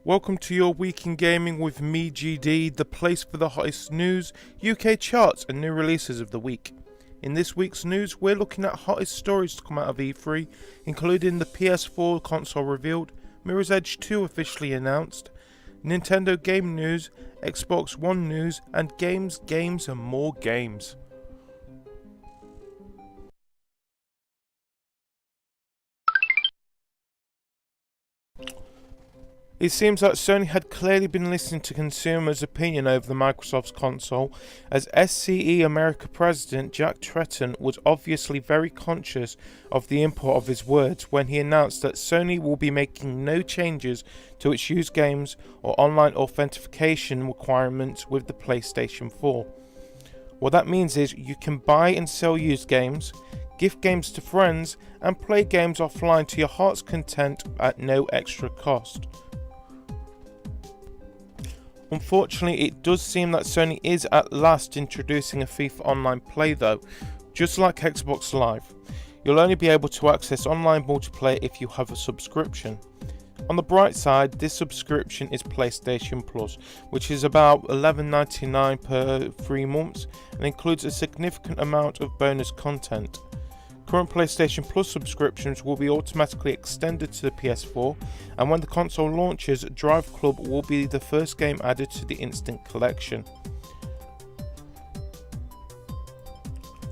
Welcome to Eur Week In Gaming with me, GD, the place for the hottest news, UK charts and new releases of the week. In this week's news, we're looking at hottest stories to come out of E3, including the PS4 console revealed, Mirror's Edge 2 officially announced, Nintendo game news, Xbox One news, and games and more games. It seems that Sony had clearly been listening to consumers' opinion over the Microsoft's console, as SCE America President Jack Tretton was obviously very conscious of the import of his words when he announced that Sony will be making no changes to its used games or online authentication requirements with the PlayStation 4. What that means is you can buy and sell used games, gift games to friends, and play games offline to your heart's content at no extra cost. Unfortunately, it does seem that Sony is at last introducing a fee for online play though, just like Xbox Live. You'll only be able to access online multiplayer if you have a subscription. On the bright side, this subscription is PlayStation Plus, which is about $11.99 per 3 months and includes a significant amount of bonus content. Current PlayStation Plus subscriptions will be automatically extended to the PS4, and when the console launches, Drive Club will be the first game added to the Instant Collection.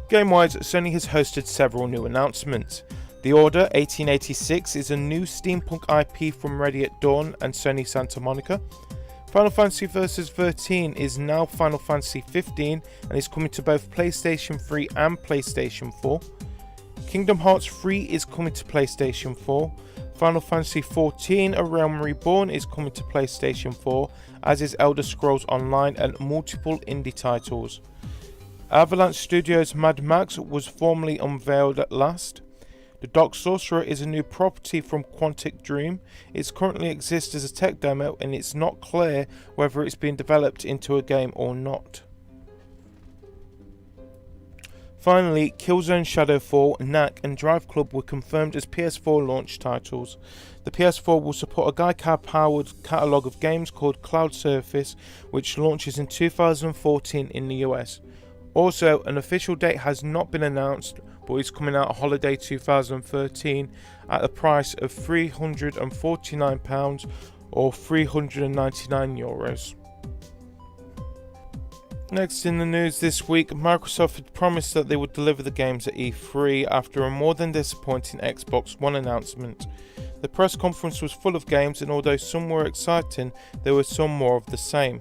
Game-wise, Sony has hosted several new announcements. The Order 1886 is a new steampunk IP from Ready at Dawn and Sony Santa Monica. Final Fantasy Versus 13 is now Final Fantasy 15 and is coming to both PlayStation 3 and PlayStation 4. Kingdom Hearts 3 is coming to PlayStation 4. Final Fantasy XIV A Realm Reborn is coming to PlayStation 4, as is Elder Scrolls Online and multiple indie titles. Avalanche Studios' Mad Max was formally unveiled at last. The Dark Sorcerer is a new property from Quantic Dream. It currently exists as a tech demo and it's not clear whether it's being developed into a game or not. Finally, Killzone Shadowfall, Knack and Drive Club were confirmed as PS4 launch titles. The PS4 will support a Gaikai-powered catalogue of games called Cloud Surface, which launches in 2014 in the US. Also, an official date has not been announced, but is coming out holiday 2013 at a price of £349 or €399. Next in the news this week, Microsoft had promised that they would deliver the games at E3 after a more than disappointing Xbox One announcement. The press conference was full of games, and although some were exciting, there were some more of the same.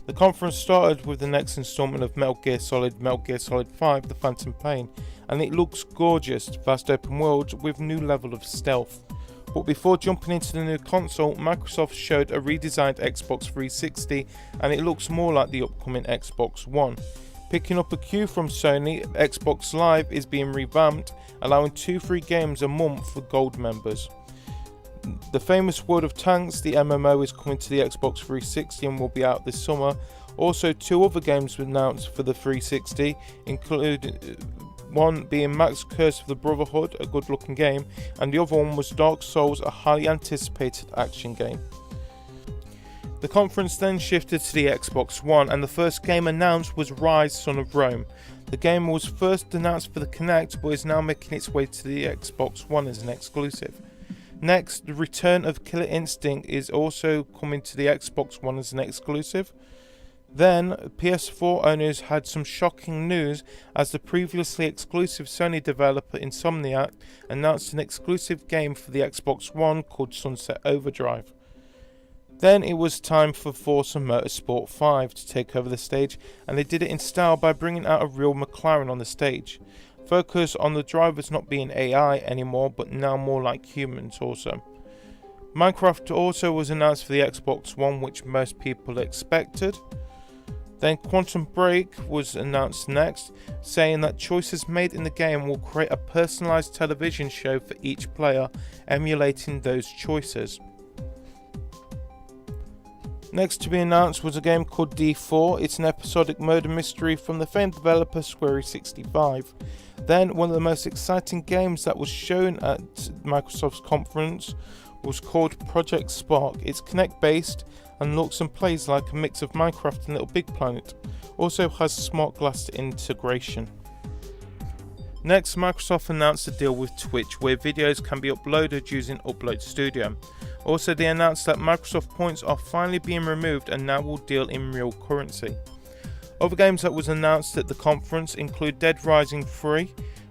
The conference started with the next installment of Metal Gear Solid 5 The Phantom Pain, and it looks gorgeous, vast open world with new level of stealth. But before jumping into the new console, Microsoft showed a redesigned Xbox 360 and it looks more like the upcoming Xbox One. Picking up a cue from Sony, Xbox Live is being revamped, allowing 2 free games a month for Gold members. The famous World of Tanks, the MMO, is coming to the Xbox 360 and will be out this summer. Also, 2 other games were announced for the 360, including one being Max Curse of the Brotherhood, a good looking game, and the other one was Dark Souls, a highly anticipated action game. The conference then shifted to the Xbox One, and the first game announced was Rise Son of Rome. The game was first announced for the Kinect, but is now making its way to the Xbox One as an exclusive. Next, the return of Killer Instinct is also coming to the Xbox One as an exclusive. Then, PS4 owners had some shocking news as the previously exclusive Sony developer Insomniac announced an exclusive game for the Xbox One called Sunset Overdrive. Then it was time for Forza Motorsport 5 to take over the stage, and they did it in style by bringing out a real McLaren on the stage. Focus on the drivers not being AI anymore, but now more like humans also. Minecraft also was announced for the Xbox One, which most people expected. Then Quantum Break was announced next, saying that choices made in the game will create a personalised television show for each player, emulating those choices. Next to be announced was a game called D4. It's an episodic murder mystery from the famed developer Square65. Then one of the most exciting games that was shown at Microsoft's conference was called Project Spark. It's Kinect based and looks and plays like a mix of Minecraft and Little Big Planet. Also has smart glass integration. Next, Microsoft announced a deal with Twitch where videos can be uploaded using Upload Studio. Also, they announced that Microsoft points are finally being removed and now will deal in real currency. Other games that was announced at the conference include Dead Rising 3,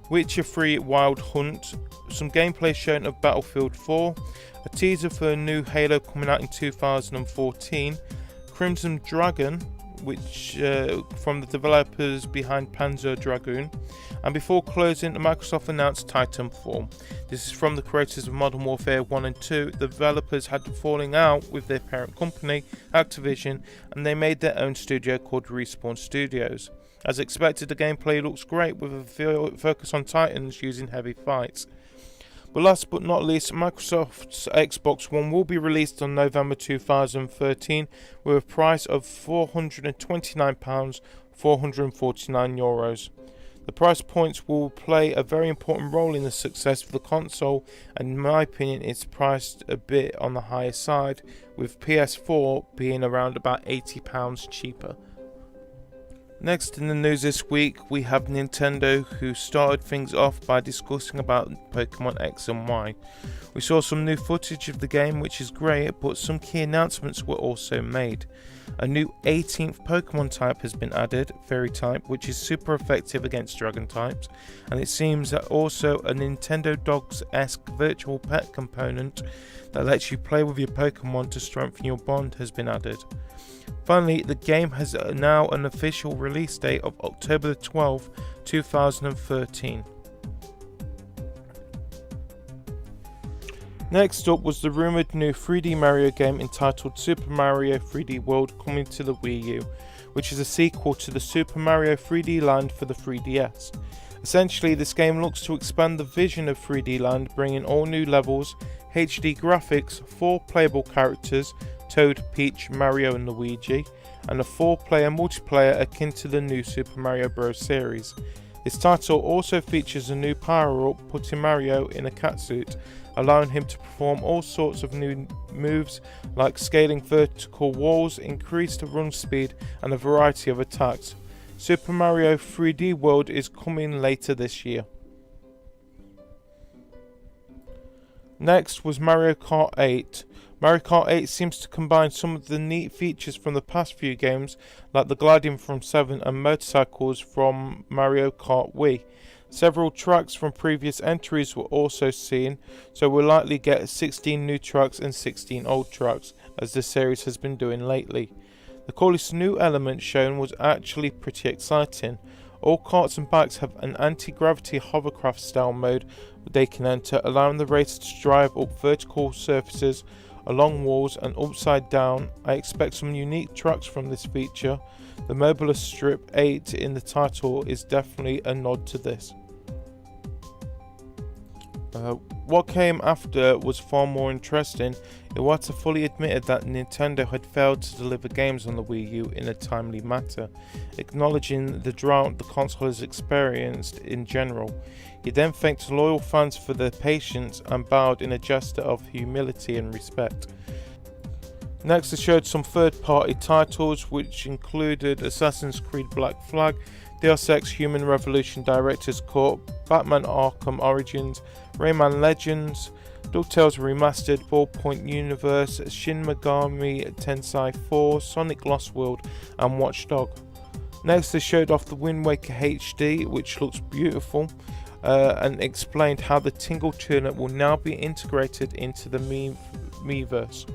Witcher 3 Wild Hunt, some gameplay shown of Battlefield 4, a teaser for a new Halo coming out in 2014, Crimson Dragon, which from the developers behind Panzer Dragoon, and before closing, Microsoft announced Titanfall. This is from the creators of Modern Warfare 1 and 2. The developers had falling out with their parent company, Activision, and they made their own studio called Respawn Studios. As expected, the gameplay looks great with a focus on Titans using heavy fights. But last but not least, Microsoft's Xbox One will be released on November 2013 with a price of £429, €449. The price points will play a very important role in the success of the console, and in my opinion it's priced a bit on the higher side, with PS4 being around about £80 cheaper. Next in the news this week, we have Nintendo, who started things off by discussing about Pokemon X and Y. We saw some new footage of the game, which is great, but some key announcements were also made. A new 18th Pokemon type has been added, Fairy type, which is super effective against Dragon types, and it seems that also a Nintendo Dogs-esque virtual pet component that lets you play with your Pokemon to strengthen your bond has been added. Finally, the game has now an official release date of October the 12th, 2013. Next up was the rumoured new 3D Mario game entitled Super Mario 3D World coming to the Wii U, which is a sequel to the Super Mario 3D Land for the 3DS. Essentially, this game looks to expand the vision of 3D Land, bringing all new levels, HD graphics, 4 playable characters, Toad, Peach, Mario and Luigi, and a 4-player multiplayer akin to the new Super Mario Bros. Series. This title also features a new power-up, putting Mario in a catsuit, allowing him to perform all sorts of new moves like scaling vertical walls, increased run speed, and a variety of attacks. Super Mario 3D World is coming later this year. Next was Mario Kart 8. Mario Kart 8 seems to combine some of the neat features from the past few games, like the gliding from 7 and motorcycles from Mario Kart Wii. Several tracks from previous entries were also seen, so we'll likely get 16 new tracks and 16 old tracks, as the series has been doing lately. The coolest new element shown was actually pretty exciting. All karts and bikes have an anti-gravity hovercraft style mode they can enter, allowing the racers to drive up vertical surfaces, along walls and upside down. I expect some unique tracks from this feature. The Mobile Strip 8 in the title is definitely a nod to this. What came after was far more interesting. Iwata fully admitted that Nintendo had failed to deliver games on the Wii U in a timely manner, acknowledging the drought the console has experienced in general. He then thanked loyal fans for their patience and bowed in a gesture of humility and respect. Next, they showed some third-party titles, which included Assassin's Creed Black Flag, Deus Ex Human Revolution Director's Cut, Batman Arkham Origins, Rayman Legends, DuckTales Remastered, Ballpoint Universe, Shin Megami Tensei 4, Sonic Lost World, and Watch Dogs. Next, they showed off the Wind Waker HD, which looks beautiful, and explained how the Tingle Tuner will now be integrated into the Miiverse.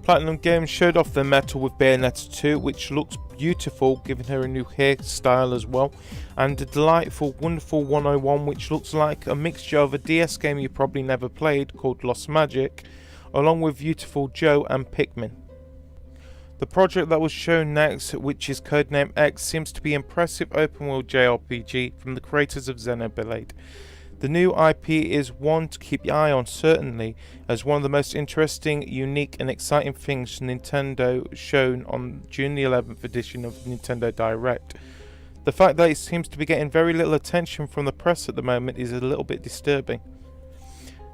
Platinum Games showed off their metal with Bayonetta 2, which looks beautiful, giving her a new hairstyle as well, and a delightful Wonderful 101, which looks like a mixture of a DS game you probably never played called Lost Magic, along with Beautiful Joe and Pikmin. The project that was shown next, which is codenamed X, seems to be an impressive open-world JRPG from the creators of Xenoblade. The new IP is one to keep your eye on, certainly, as one of the most interesting, unique and exciting things Nintendo shown on June the 11th edition of Nintendo Direct. The fact that it seems to be getting very little attention from the press at the moment is a little bit disturbing.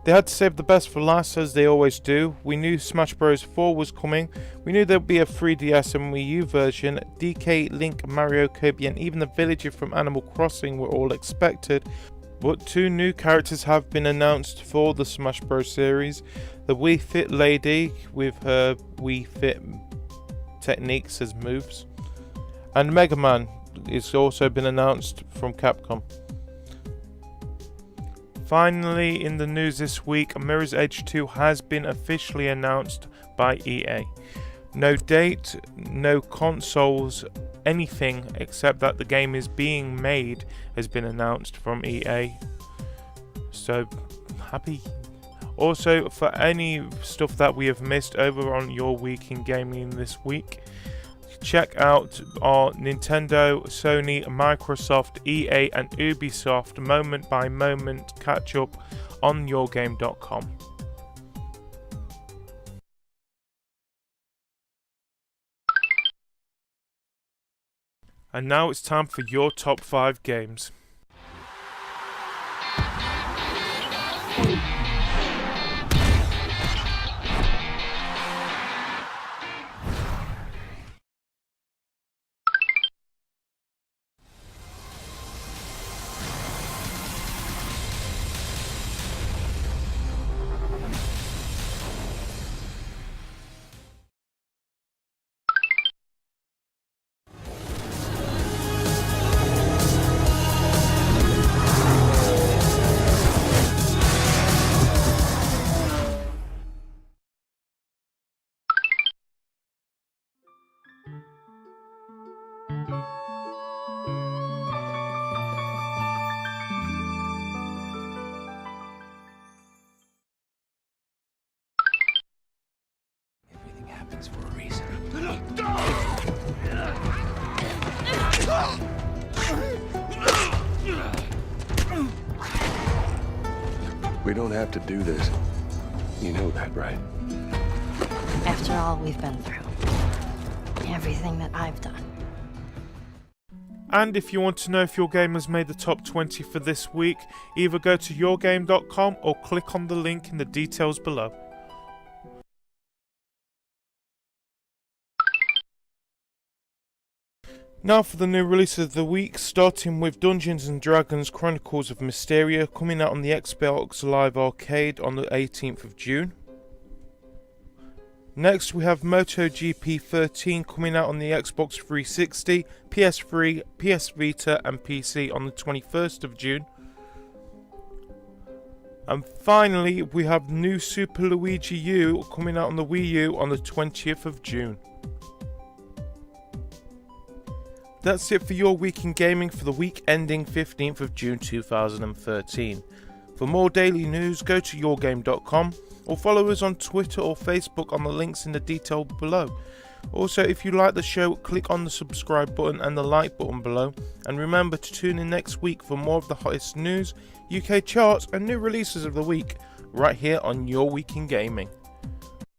They had to save the best for last, as they always do. We knew Smash Bros 4 was coming, we knew there'd be a 3DS and Wii U version, DK, Link, Mario, Kirby and even the villager from Animal Crossing were all expected, but 2 new characters have been announced for the Smash Bros series. The Wii Fit lady with her Wii Fit techniques as moves, and Mega Man is also been announced from Capcom. Finally, in the news this week, Mirror's Edge 2 has been officially announced by EA. No date, no consoles, anything except that the game is being made has been announced from EA. So happy. Also, for any stuff that we have missed over on Eur Week In Gaming this week, check out our Nintendo, Sony, Microsoft, EA and Ubisoft moment by moment catch up on eurgame.com. And now it's time for your top 5 games. For a reason. We don't have to do this. You know that, right? After all we've been through. Everything that I've done. And if you want to know if your game has made the top 20 for this week, either go to eurgame.com or click on the link in the details below. Now for the new releases of the week, starting with Dungeons & Dragons Chronicles of Mysteria, coming out on the Xbox Live Arcade on the 18th of June. Next we have MotoGP 13 coming out on the Xbox 360, PS3, PS Vita and PC on the 21st of June. And finally we have new Super Luigi U coming out on the Wii U on the 20th of June. That's it for Eur Week In Gaming for the week ending 15th of June 2013. For more daily news, go to eurgame.com or follow us on Twitter or Facebook on the links in the detail below. Also, if you like the show, click on the subscribe button and the like button below. And remember to tune in next week for more of the hottest news, UK charts and new releases of the week, right here on Eur Week In Gaming.